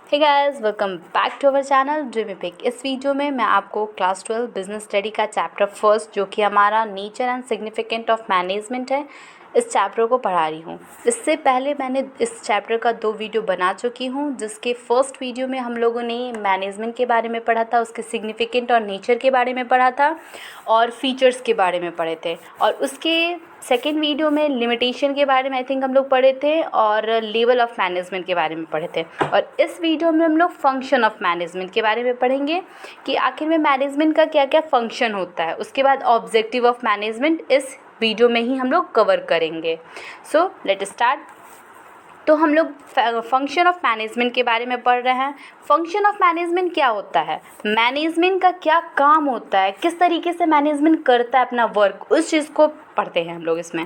Hey guys, welcome back to our channel Dream Epic. इस video में मैं आपको क्लास 12 बिजनेस स्टडी का चैप्टर फर्स्ट, जो कि हमारा nature and significant of management है, इस चैप्टर को पढ़ा रही हूँ। इससे पहले मैंने इस चैप्टर का 2 वीडियो बना चुकी हूँ, जिसके फर्स्ट वीडियो में हम लोगों ने मैनेजमेंट के बारे में पढ़ा था, उसके सिग्निफिकेंट और नेचर के बारे में पढ़ा था और फीचर्स के बारे में पढ़े थे। और उसके सेकेंड वीडियो में लिमिटेशन के बारे में आई थिंक हम लोग पढ़े थे और लेवल ऑफ मैनेजमेंट के बारे में पढ़े थे। और इस वीडियो में हम लोग फंक्शन ऑफ मैनेजमेंट के बारे में पढ़ेंगे कि आखिर में मैनेजमेंट का क्या क्या फंक्शन होता है। उसके बाद ऑब्जेक्टिव ऑफ मैनेजमेंट इस वीडियो में ही हम लोग कवर करेंगे। So let start. तो हम लोग फंक्शन ऑफ मैनेजमेंट के बारे में पढ़ रहे हैं। फंक्शन ऑफ मैनेजमेंट क्या होता है, मैनेजमेंट का क्या काम होता है, किस तरीके से मैनेजमेंट करता है अपना वर्क, उस चीज़ को पढ़ते हैं हम लोग इसमें।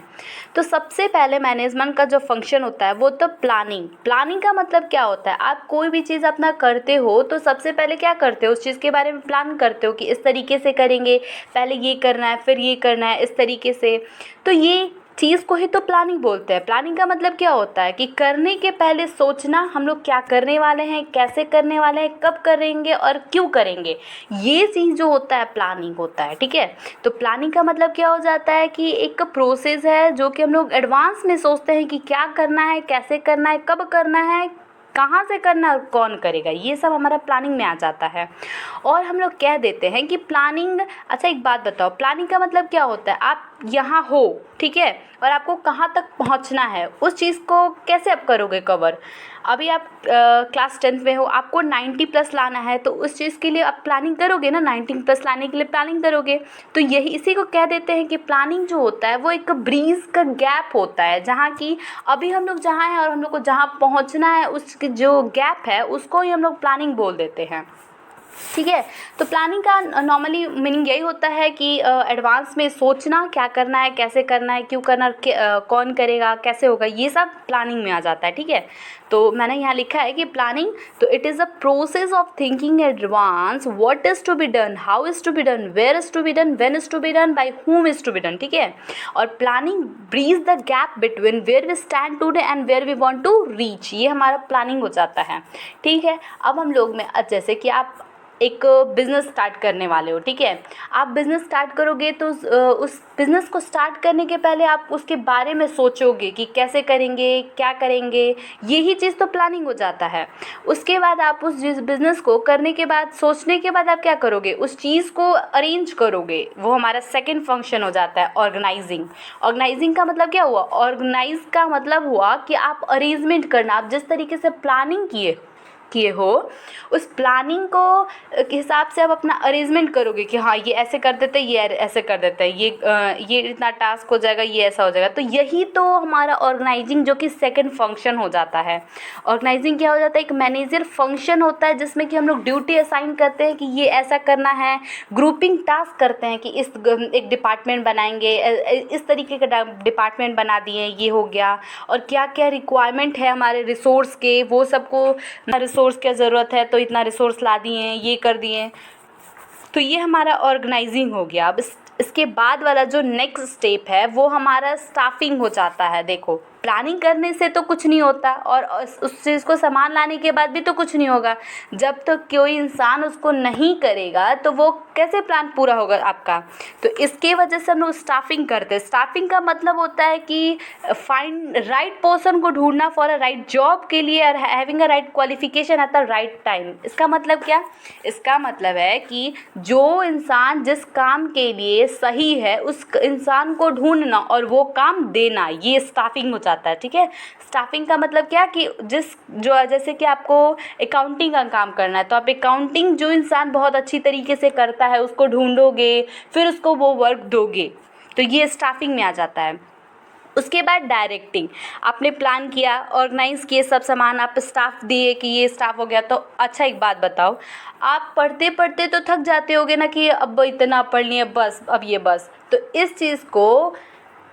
तो सबसे पहले मैनेजमेंट का जो फंक्शन होता है वो तो प्लानिंग का मतलब क्या होता है, आप कोई भी चीज़ अपना करते हो तो सबसे पहले क्या करते हो, उस चीज़ के बारे में प्लान करते हो कि इस तरीके से करेंगे, पहले ये करना है फिर ये करना है, इस तरीके से। तो ये चीज़ को ही तो प्लानिंग बोलते हैं। प्लानिंग का मतलब क्या होता है कि करने के पहले सोचना, हम लोग क्या करने वाले हैं, कैसे करने वाले हैं, कब करेंगे और क्यों करेंगे, ये चीज़ जो होता है प्लानिंग होता है। ठीक है, तो प्लानिंग का मतलब क्या हो जाता है कि एक प्रोसेस है जो कि हम लोग एडवांस में सोचते हैं कि क्या करना है, कैसे करना है, कब करना है, कहाँ से करना है और कौन करेगा, ये सब हमारा प्लानिंग में आ जाता है। और हम लोग कह देते हैं कि प्लानिंग, अच्छा एक बात बताओ, प्लानिंग का मतलब क्या होता है, आप यहाँ हो, ठीक है, और आपको कहाँ तक पहुँचना है, उस चीज़ को कैसे आप करोगे कवर। अभी आप क्लास 10th में हो, आपको 90+ लाना है, तो उस चीज़ के लिए आप प्लानिंग करोगे ना, 90+ लाने के लिए प्लानिंग करोगे। तो यही इसी को कह देते हैं कि प्लानिंग जो होता है वो एक ब्रीज का गैप होता है, जहाँ की अभी हम लोग जहाँ हैं और हम लोग को जहाँ पहुँचना है, उसके जो गैप है उसको ही हम लोग प्लानिंग बोल देते हैं। ठीक है, तो प्लानिंग का नॉर्मली मीनिंग यही होता है कि एडवांस में सोचना, क्या करना है, कैसे करना है, क्यों करना, कौन करेगा, कैसे होगा, ये सब प्लानिंग में आ जाता है। ठीक है, तो मैंने यहाँ लिखा है कि प्लानिंग, तो it is a process of thinking advance what is to be done, how is to be done, where is to be done, when is to be done, by whom is to be done. ठीक है, और planning bridge the gap between where we stand today and where we want to reach, ये हमारा planning हो जाता है। ठीक है, अब हम लोग में जैसे कि आप एक बिज़नेस स्टार्ट करने वाले हो, ठीक है, आप बिज़नेस स्टार्ट करोगे तो उस बिज़नेस को स्टार्ट करने के पहले आप उसके बारे में सोचोगे कि कैसे करेंगे, क्या करेंगे, यही चीज़ तो प्लानिंग हो जाता है। उसके बाद आप उस बिज़नेस को करने के बाद, सोचने के बाद आप क्या करोगे, उस चीज़ को अरेंज करोगे, वो हमारा सेकेंड फंक्शन हो जाता है ऑर्गेनाइजिंग। ऑर्गेनाइजिंग का मतलब क्या हुआ, ऑर्गेनाइज का मतलब हुआ कि आप अरेंजमेंट करना, आप जिस तरीके से प्लानिंग किए हो उस प्लानिंग को के हिसाब से आप अपना अरेंजमेंट करोगे कि हाँ ये ऐसे कर देते हैं, ये ऐसे कर देते हैं, ये इतना टास्क हो जाएगा, ये ऐसा हो जाएगा। तो यही तो हमारा ऑर्गेनाइजिंग, जो कि सेकंड फंक्शन हो जाता है। ऑर्गेनाइजिंग क्या हो जाता है, एक मैनेजर फंक्शन होता है जिसमें कि हम लोग ड्यूटी असाइन करते हैं कि ये ऐसा करना है, ग्रुपिंग टास्क करते हैं कि इस एक डिपार्टमेंट बनाएंगे, इस तरीके का डिपार्टमेंट बना दिए, ये हो गया, और क्या क्या रिक्वायरमेंट है हमारे रिसोर्स के, वो सबको रिसोर्स क्या ज़रूरत है तो इतना रिसोर्स ला दिए, ये कर दिए। तो ये हमारा ऑर्गेनाइजिंग हो गया। अब इसके बाद वाला जो नेक्स्ट स्टेप है वो हमारा स्टाफिंग हो जाता है। देखो, प्लानिंग करने से तो कुछ नहीं होता और उस चीज़ को सामान लाने के बाद भी तो कुछ नहीं होगा। जब तक तो कोई इंसान उसको नहीं करेगा तो वो कैसे प्लान पूरा होगा आपका। तो इसके वजह से हम लोग स्टाफिंग करते हैं। स्टाफिंग का मतलब होता है कि फाइंड राइट पर्सन को ढूंढना फॉर अ राइट जॉब के लिए, और having a right qualification at the right time. इसका मतलब क्या, इसका मतलब है कि जो इंसान जिस काम के लिए सही है उस इंसान को ढूंढना और वो काम देना, ये स्टाफिंग हो जाता है। ठीक है, स्टाफिंग का मतलब क्या कि जैसे कि आपको अकाउंटिंग का काम करना है तो आप अकाउंटिंग जो इंसान बहुत अच्छी तरीके से करता है उसको ढूंढोगे, फिर उसको वो वर्क दोगे, तो ये स्टाफिंग में आ जाता है। उसके बाद डायरेक्टिंग, आपने प्लान किया, ऑर्गेनाइज किए सब सामान, आप स्टाफ दिए कि ये स्टाफ हो गया। तो अच्छा एक बात बताओ, आप पढ़ते पढ़ते तो थक जाते होगे ना कि अब इतना पढ़ लिए, बस अब ये बस। तो इस चीज़ को,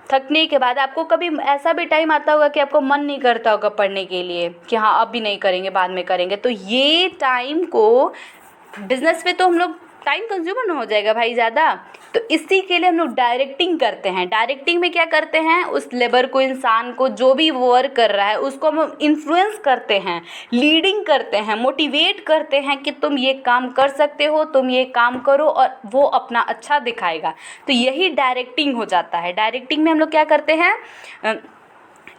थकने के बाद आपको कभी ऐसा भी टाइम आता होगा कि आपको मन नहीं करता होगा पढ़ने के लिए कि हाँ अब भी नहीं करेंगे, बाद में करेंगे। तो ये टाइम को बिज़नेस में तो हम लोग टाइम कंज्यूमर ना हो जाएगा भाई ज़्यादा। तो इसी के लिए हम लोग डायरेक्टिंग करते हैं। डायरेक्टिंग में क्या करते हैं, उस लेबर को, इंसान को, जो भी वर्क कर रहा है उसको हम इन्फ्लुएंस करते हैं, लीडिंग करते हैं, मोटिवेट करते हैं कि तुम ये काम कर सकते हो, तुम ये काम करो, और वो अपना अच्छा दिखाएगा। तो यही डायरेक्टिंग हो जाता है। डायरेक्टिंग में हम लोग क्या करते हैं,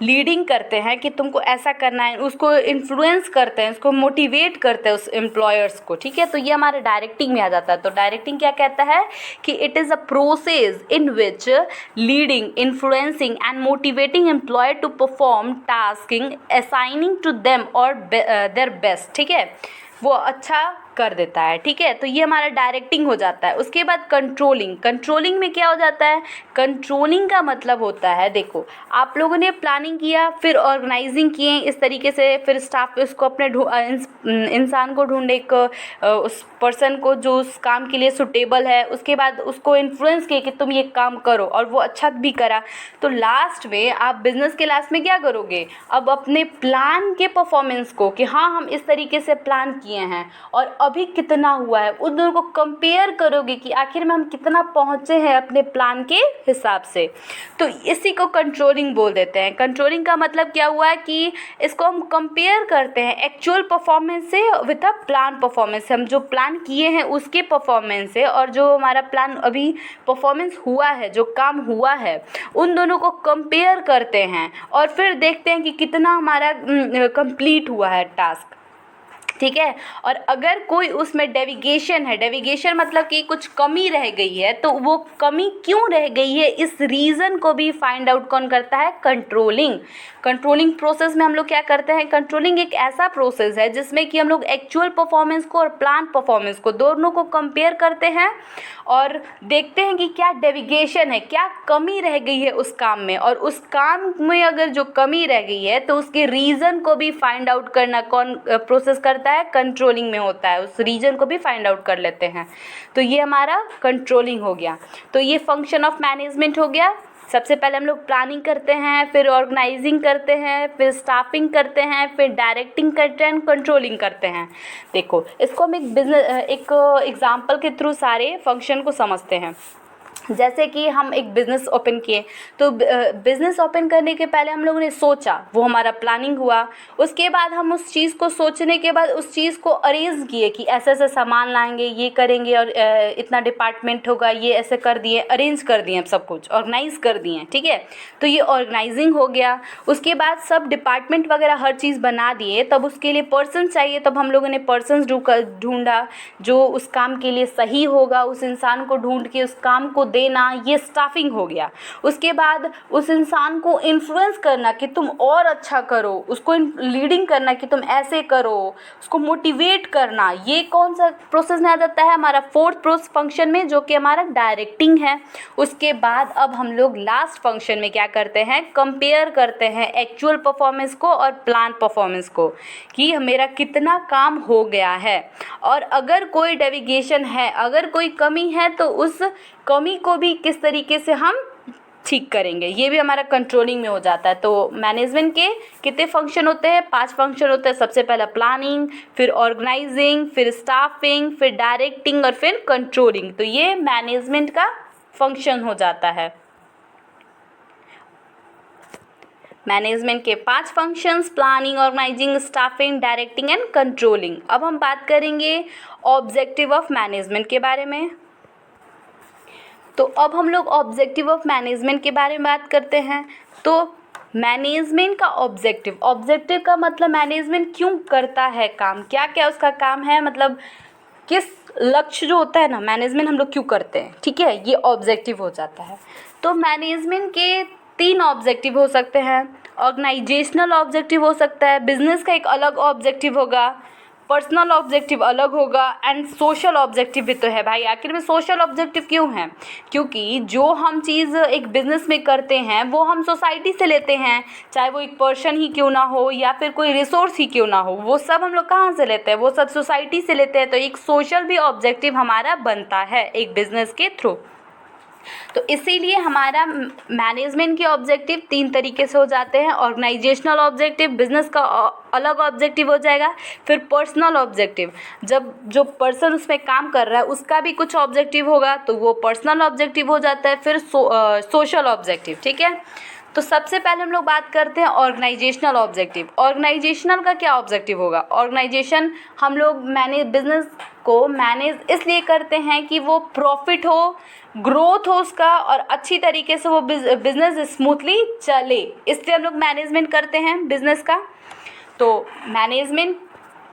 लीडिंग करते हैं कि तुमको ऐसा करना है, उसको इन्फ्लुएंस करते हैं, उसको मोटिवेट करते हैं उस एम्प्लॉयर्स को, ठीक है। तो ये हमारे डायरेक्टिंग में आ जाता है। तो डायरेक्टिंग क्या कहता है कि it is a process in which leading, influencing and motivating employer to perform tasking, assigning to them और देयर बेस्ट, ठीक है, वो अच्छा कर देता है, ठीक है। तो ये हमारा डायरेक्टिंग हो जाता है। उसके बाद कंट्रोलिंग। कंट्रोलिंग में क्या हो जाता है, कंट्रोलिंग का मतलब होता है, देखो आप लोगों ने प्लानिंग किया, फिर ऑर्गेनाइजिंग किए इस तरीके से, फिर स्टाफ उसको अपने इंसान को ढूंढे, एक उस पर्सन को जो उस काम के लिए सुटेबल है, उसके बाद उसको इन्फ्लुएंस किए कि तुम ये काम करो, और वो अच्छा भी करा। तो लास्ट में आप बिजनेस के लास्ट में क्या करोगे, अब अपने प्लान के परफॉर्मेंस को, कि हाँ हम इस तरीके से प्लान किए हैं और अभी कितना हुआ है, उन दोनों को कंपेयर करोगे कि आखिर में हम कितना पहुंचे हैं अपने प्लान के हिसाब से। तो इसी को कंट्रोलिंग बोल देते हैं। कंट्रोलिंग का मतलब क्या हुआ है कि इसको हम कंपेयर करते हैं एक्चुअल परफॉर्मेंस से विद अ प्लान परफॉर्मेंस से। हम जो प्लान किए हैं उसके परफॉर्मेंस से, और जो हमारा प्लान अभी परफॉर्मेंस हुआ है, जो काम हुआ है, उन दोनों को कंपेयर करते हैं और फिर देखते हैं कि कितना हमारा कंप्लीट हुआ है टास्क, ठीक है। और अगर कोई उसमें डेविएशन है, डेविएशन मतलब कि कुछ कमी रह गई है, तो वो कमी क्यों रह गई है, इस रीज़न को भी फाइंड आउट कौन करता है, कंट्रोलिंग। कंट्रोलिंग प्रोसेस में हम लोग क्या करते हैं, कंट्रोलिंग एक ऐसा प्रोसेस है जिसमें कि हम लोग एक्चुअल परफॉर्मेंस को और प्लान परफॉर्मेंस को, दोनों को कंपेयर करते हैं और देखते हैं कि क्या डेविएशन है, क्या कमी रह गई है उस काम में, और उस काम में अगर जो कमी रह गई है तो उसके रीज़न को भी फाइंड आउट करना कौन प्रोसेस करता है, कंट्रोलिंग में होता है। उस रीजन को भी फाइंड आउट कर लेते हैं। तो ये हमारा कंट्रोलिंग हो गया। तो ये फंक्शन ऑफ मैनेजमेंट हो गया। सबसे पहले हम लोग प्लानिंग करते हैं, फिर ऑर्गेनाइजिंग करते हैं, फिर स्टाफिंग करते हैं, फिर डायरेक्टिंग करते हैं, कंट्रोलिंग करते हैं। देखो इसको हम एक एग्जाम्पल के थ्रू सारे फंक्शन को समझते हैं। जैसे कि हम एक बिज़नेस ओपन किए, तो बिज़नेस ओपन करने के पहले हम लोगों ने सोचा, वो हमारा प्लानिंग हुआ। उसके बाद हम उस चीज़ को सोचने के बाद उस चीज़ को अरेंज किए कि ऐसे ऐसे सामान लाएंगे, ये करेंगे, और इतना डिपार्टमेंट होगा, ये ऐसे कर दिए, अरेंज कर दिए, सब कुछ ऑर्गेनाइज कर दिए, ठीक है। तो ये ऑर्गेनाइजिंग हो गया। उसके बाद सब डिपार्टमेंट वगैरह हर चीज़ बना दिए, तब उसके लिए पर्सन चाहिए, तब हम लोगों ने पर्सन्स ढूंढा जो उस काम के लिए सही होगा, उस इंसान को ढूंढ के उस काम को देना, ये स्टाफिंग हो गया। उसके बाद उस इंसान को इन्फ्लुएंस करना कि तुम और अच्छा करो, उसको लीडिंग करना कि तुम ऐसे करो, उसको मोटिवेट करना, ये कौन सा प्रोसेस में आ जाता है, हमारा फोर्थ प्रोसेस फंक्शन में, जो कि हमारा डायरेक्टिंग है। उसके बाद अब हम लोग लास्ट फंक्शन में क्या करते हैं, कंपेयर करते हैं एक्चुअल परफॉर्मेंस को और प्लान परफॉर्मेंस को, कि मेरा कितना काम हो गया है, और अगर कोई डेविएशन है, अगर कोई कमी है, तो उस कमी को भी किस तरीके से हम ठीक करेंगे, ये भी हमारा कंट्रोलिंग में हो जाता है। तो मैनेजमेंट के कितने फंक्शन होते हैं, 5 फंक्शन होते हैं। सबसे पहला प्लानिंग, फिर ऑर्गेनाइजिंग, फिर स्टाफिंग, फिर डायरेक्टिंग और फिर कंट्रोलिंग। तो ये मैनेजमेंट का फंक्शन हो जाता है। मैनेजमेंट के 5 functions, planning, organising, staffing, directing and controlling. अब हम बात करेंगे ऑब्जेक्टिव ऑफ मैनेजमेंट के बारे में। तो अब हम लोग ऑब्जेक्टिव ऑफ मैनेजमेंट के बारे में बात करते हैं। तो मैनेजमेंट का ऑब्जेक्टिव का मतलब मैनेजमेंट क्यों करता है काम, क्या क्या उसका काम है, मतलब किस लक्ष्य जो होता है ना, मैनेजमेंट हम लोग क्यों करते हैं, ठीक है, ये ऑब्जेक्टिव हो जाता है। तो मैनेजमेंट के 3 ऑब्जेक्टिव हो सकते हैं। ऑर्गेनाइजेशनल ऑब्जेक्टिव हो सकता है, बिजनेस का एक अलग ऑब्जेक्टिव होगा, पर्सनल ऑब्जेक्टिव अलग होगा, एंड सोशल ऑब्जेक्टिव भी तो है भाई। आखिर में सोशल ऑब्जेक्टिव क्यों है, क्योंकि जो हम चीज़ एक बिज़नेस में करते हैं वो हम सोसाइटी से लेते हैं, चाहे वो एक पर्सन ही क्यों ना हो या फिर कोई रिसोर्स ही क्यों ना हो, वो सब हम लोग कहाँ से लेते हैं, वो सब सोसाइटी से लेते हैं। तो एक सोशल भी ऑब्जेक्टिव हमारा बनता है एक बिज़नेस के थ्रू। तो इसीलिए हमारा मैनेजमेंट के ऑब्जेक्टिव 3 तरीके से हो जाते हैं। ऑर्गेनाइजेशनल ऑब्जेक्टिव, बिजनेस का अलग ऑब्जेक्टिव हो जाएगा। फिर पर्सनल ऑब्जेक्टिव, जब जो पर्सन उसमें काम कर रहा है उसका भी कुछ ऑब्जेक्टिव होगा तो वो पर्सनल ऑब्जेक्टिव हो जाता है। फिर सोशल ऑब्जेक्टिव, ठीक है। तो सबसे पहले हम लोग बात करते हैं ऑर्गेनाइजेशनल ऑब्जेक्टिव। ऑर्गेनाइजेशनल का क्या ऑब्जेक्टिव होगा? ऑर्गेनाइजेशन हम लोग बिजनेस को मैनेज इसलिए करते हैं कि वो प्रॉफिट हो, ग्रोथ हो उसका, और अच्छी तरीके से वो बिजनेस स्मूथली चले, इसलिए हम लोग मैनेजमेंट करते हैं बिजनेस का। तो मैनेजमेंट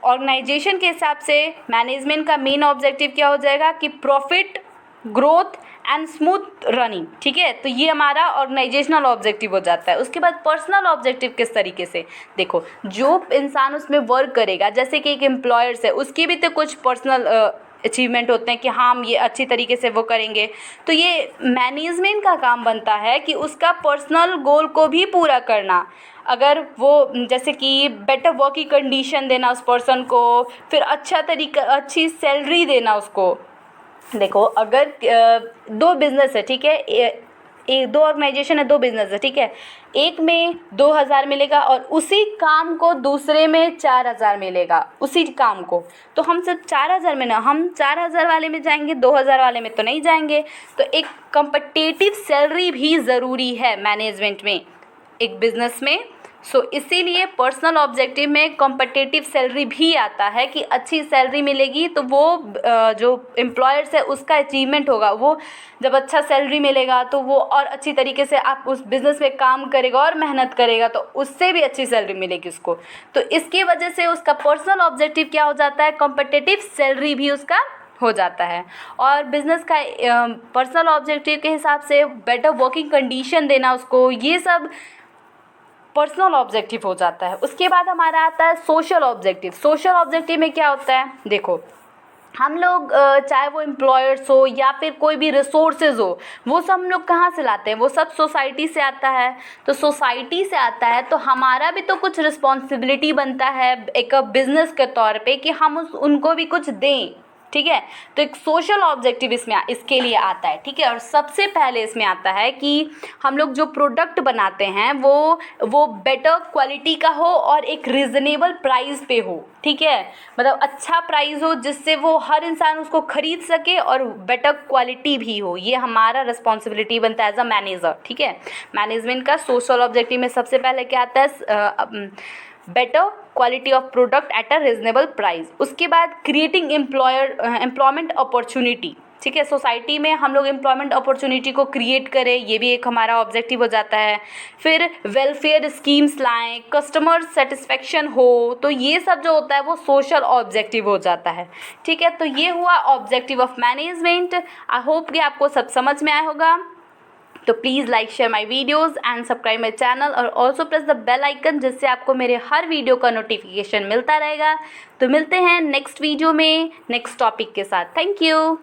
ऑर्गेनाइजेशन के हिसाब से मैनेजमेंट का मेन ऑब्जेक्टिव क्या हो जाएगा कि profit, growth and smooth running, ठीक है। तो ये हमारा ऑर्गेनाइजेशनल ऑब्जेक्टिव हो जाता है। उसके बाद पर्सनल ऑब्जेक्टिव किस तरीके से? देखो, जो इंसान उसमें वर्क करेगा, जैसे कि एक एम्प्लॉयर्स है, उसकी भी तो कुछ पर्सनल अचीवमेंट होते हैं कि हाँ हम ये अच्छी तरीके से वो करेंगे। तो ये मैनेजमेंट का काम बनता है कि उसका पर्सनल गोल को भी पूरा करना। अगर वो जैसे कि बेटर वर्किंग कंडीशन देना उस पर्सन को, फिर अच्छी सैलरी देना उसको। देखो, अगर 2 बिज़नेस है, ठीक है, 2 ऑर्गेनाइजेशन है, 2 बिज़नेस है, ठीक है। एक में 2000 मिलेगा और उसी काम को दूसरे में 4000 मिलेगा, उसी काम को। तो हम सिर्फ 4000 में ना, हम 4000 वाले में जाएंगे, 2000 वाले में तो नहीं जाएंगे। तो एक कॉम्पिटिटिव सैलरी भी ज़रूरी है मैनेजमेंट में, एक बिज़नेस में। इसीलिए पर्सनल ऑब्जेक्टिव में कॉम्पिटिटिव सैलरी भी आता है कि अच्छी सैलरी मिलेगी तो वो जो एम्प्लॉयर्स है उसका अचीवमेंट होगा। वो जब अच्छा सैलरी मिलेगा तो वो और अच्छी तरीके से आप उस बिज़नेस में काम करेगा और मेहनत करेगा तो उससे भी अच्छी सैलरी मिलेगी उसको। तो इसकी वजह से उसका पर्सनल ऑब्जेक्टिव क्या हो जाता है? कॉम्पिटिटिव सैलरी भी उसका हो जाता है। और बिज़नेस का पर्सनल ऑब्जेक्टिव के हिसाब से बेटर वर्किंग कंडीशन देना उसको, ये सब पर्सनल ऑब्जेक्टिव हो जाता है। उसके बाद हमारा आता है सोशल ऑब्जेक्टिव। सोशल ऑब्जेक्टिव में क्या होता है? देखो, हम लोग चाहे वो एम्प्लॉयर्स हो या फिर कोई भी रिसोर्सेज हो, वो सब हम लोग कहाँ से लाते हैं? वो सब सोसाइटी से आता है। तो सोसाइटी से आता है तो हमारा भी तो कुछ रिस्पॉन्सिबिलिटी बनता है एक बिज़नेस के तौर पे कि हम उनको भी कुछ दें, ठीक है। तो एक सोशल ऑब्जेक्टिव इसके लिए आता है, ठीक है। और सबसे पहले इसमें आता है कि हम लोग जो प्रोडक्ट बनाते हैं वो बेटर क्वालिटी का हो और एक रीज़नेबल प्राइस पे हो, ठीक है। मतलब अच्छा प्राइस हो जिससे वो हर इंसान उसको खरीद सके और बेटर क्वालिटी भी हो। ये हमारा रिस्पॉन्सिबिलिटी बनता है एज अ मैनेजर, ठीक है। मैनेजमेंट का सोशल ऑब्जेक्टिव में सबसे पहले क्या आता है? Better quality of product at a reasonable price. उसके बाद क्रिएटिंग एम्प्लॉयमेंट अपॉर्चुनिटी, ठीक है। सोसाइटी में हम लोग एम्प्लॉयमेंट अपॉर्चुनिटी को क्रिएट करें, ये भी एक हमारा ऑब्जेक्टिव हो जाता है। फिर वेलफेयर स्कीम्स लाएं, कस्टमर सेटिस्फेक्शन हो, तो ये सब जो होता है वो सोशल ऑब्जेक्टिव हो जाता है, ठीक है। तो ये हुआ objective of management. I hope कि आपको सब समझ में आया होगा। तो please like, share my videos and subscribe my channel और also press the bell icon, जिससे आपको मेरे हर वीडियो का नोटिफिकेशन मिलता रहेगा। तो मिलते हैं नेक्स्ट वीडियो में नेक्स्ट टॉपिक के साथ। Thank you.